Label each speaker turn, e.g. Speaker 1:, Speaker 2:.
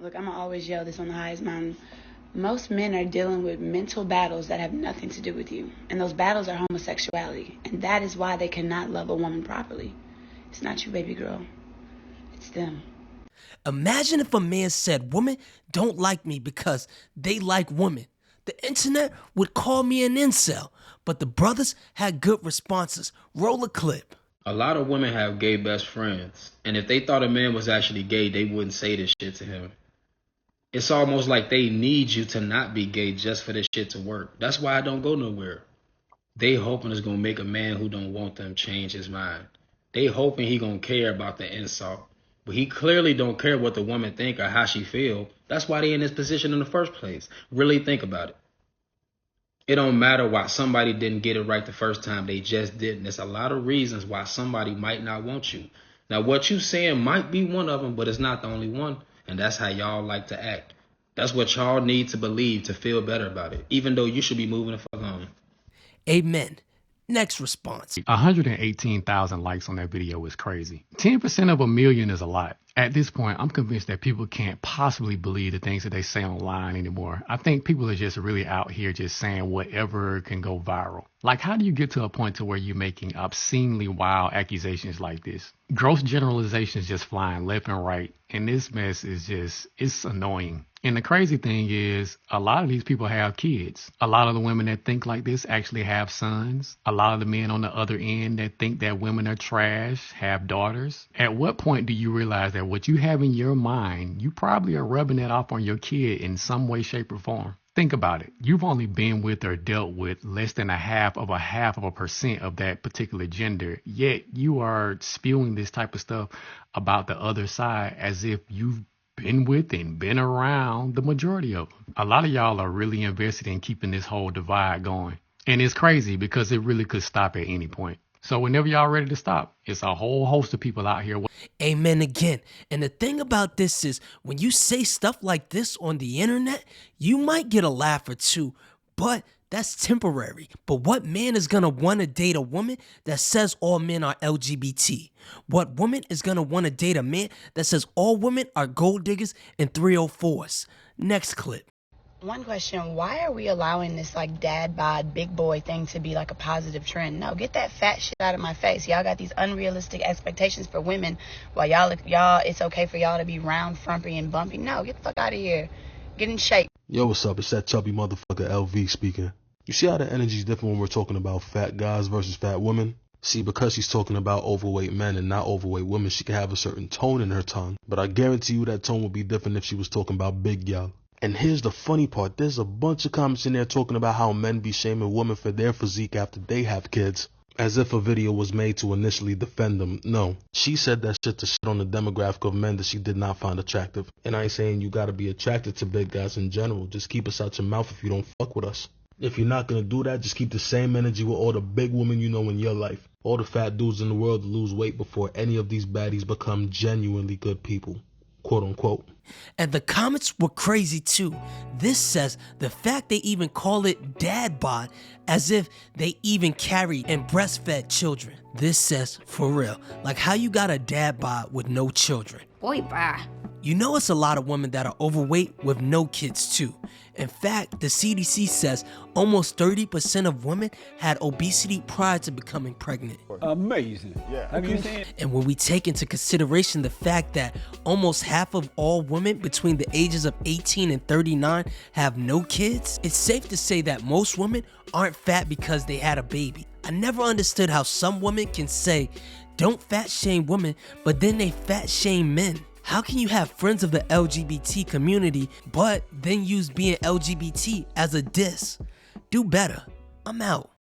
Speaker 1: Look, I'm going to always yell this on the highest mountain. Most men are dealing with mental battles that have nothing to do with you. And those battles are homosexuality. And that is why they cannot love a woman properly. It's not you, baby girl. It's them.
Speaker 2: Imagine if a man said, women don't like me because they like women. The internet would call me an incel, but the brothers had good responses. Roll a clip.
Speaker 3: A lot of women have gay best friends, and if they thought a man was actually gay, they wouldn't say this shit to him. It's almost like they need you to not be gay just for this shit to work. That's why I don't go nowhere. They hoping it's gonna make a man who don't want them change his mind. They hoping he gonna care about the insult. But he clearly don't care what the woman think or how she feel. That's why they in this position in the first place. Really think about it. It don't matter why somebody didn't get it right the first time. They just didn't. There's a lot of reasons why somebody might not want you. Now, what you saying might be one of them, but it's not the only one. And that's how y'all like to act. That's what y'all need to believe to feel better about it, even though you should be moving the fuck on.
Speaker 2: Amen. Next response.
Speaker 4: 118,000 likes on that video is crazy. 10% of a million is a lot. At this point, I'm convinced that people can't possibly believe the things that they say online anymore. I think people are just really out here just saying whatever can go viral. Like, how do you get to a point to where you're making obscenely wild accusations like this? Gross generalizations just flying left and right. And this mess is just, it's annoying. And the crazy thing is, a lot of these people have kids. A lot of the women that think like this actually have sons. A lot of the men on the other end that think that women are trash have daughters. At what point do you realize that what you have in your mind, you probably are rubbing it off on your kid in some way, shape, or form? Think about it. You've only been with or dealt with less than a half of a percent of that particular gender, yet you are spewing this type of stuff about the other side as if you've been with and been around the majority of them. A lot of y'all are really invested in keeping this whole divide going. And it's crazy because it really could stop at any point. So whenever y'all ready to stop, it's a whole host of people out here.
Speaker 2: Amen again. And the thing about this is, when you say stuff like this on the internet, you might get a laugh or two, but that's temporary. But what man is going to want to date a woman that says all men are LGBT? What woman is going to want to date a man that says all women are gold diggers and 304s? Next clip.
Speaker 1: One question, why are we allowing this like dad bod, big boy thing to be like a positive trend? No, get that fat shit out of my face. Y'all got these unrealistic expectations for women while y'all, it's okay for y'all to be round, frumpy, and bumpy. No, get the fuck out of here. Get in shape.
Speaker 5: Yo, what's up? It's that chubby motherfucker LV speaking. You see how the energy's different when we're talking about fat guys versus fat women? See, because she's talking about overweight men and not overweight women, she can have a certain tone in her tongue. But I guarantee you that tone would be different if she was talking about big y'all. And here's the funny part. There's a bunch of comments in there talking about how men be shaming women for their physique after they have kids. As if a video was made to initially defend them. No. She said that shit to shit on the demographic of men that she did not find attractive. And I ain't saying you gotta be attracted to big guys in general. Just keep us out your mouth if you don't fuck with us. If you're not gonna do that, just keep the same energy with all the big women you know in your life. All the fat dudes in the world to lose weight before any of these baddies become genuinely good people. Quote unquote.
Speaker 2: And the comments were crazy too. This says the fact they even call it dad bod as if they even carry and breastfed children. This says for real, like how you got a dad bod with no children.
Speaker 6: Boy, bye.
Speaker 2: You know it's a lot of women that are overweight with no kids too. In fact, the CDC says almost 30% of women had obesity prior to becoming pregnant.
Speaker 7: Amazing. Yeah. Have you seen?
Speaker 2: And when we take into consideration the fact that almost half of all women between the ages of 18 and 39 have no kids, it's safe to say that most women aren't fat because they had a baby. I never understood how some women can say, don't fat shame women, but then they fat shame men. How can you have friends of the LGBT community, but then use being LGBT as a diss? Do better. I'm out.